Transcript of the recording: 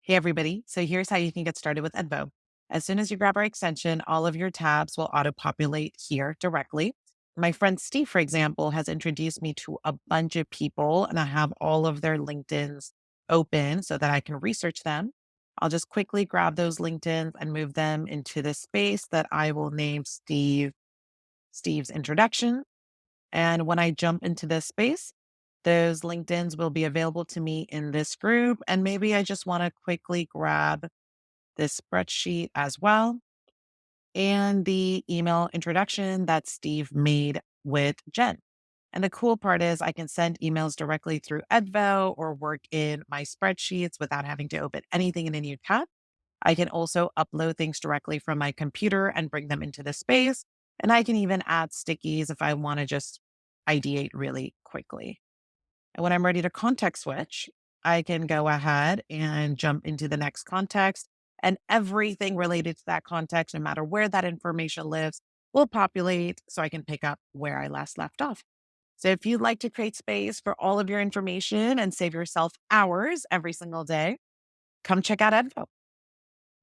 Hey, everybody. So here's how you can get started with Edvo. As soon as you grab our extension, all of your tabs will auto populate here directly. My friend Steve, for example, has introduced me to a bunch of people, and I have all of their LinkedIn's open so that I can research them. I'll just quickly grab those LinkedIn's and move them into the space that I will name Steve's introduction. And when I jump into this space, those LinkedIn's will be available to me in this group. And maybe I just want to quickly grab this spreadsheet as well and the email introduction that Steve made with Jen. And the cool part is I can send emails directly through Edvo or work in my spreadsheets without having to open anything in a new tab. I can also upload things directly from my computer and bring them into the space. And I can even add stickies if I want to just ideate really quickly. And when I'm ready to context switch, I can go ahead and jump into the next context. And everything related to that context, no matter where that information lives, will populate so I can pick up where I last left off. So if you'd like to create space for all of your information and save yourself hours every single day, come check out Edvo.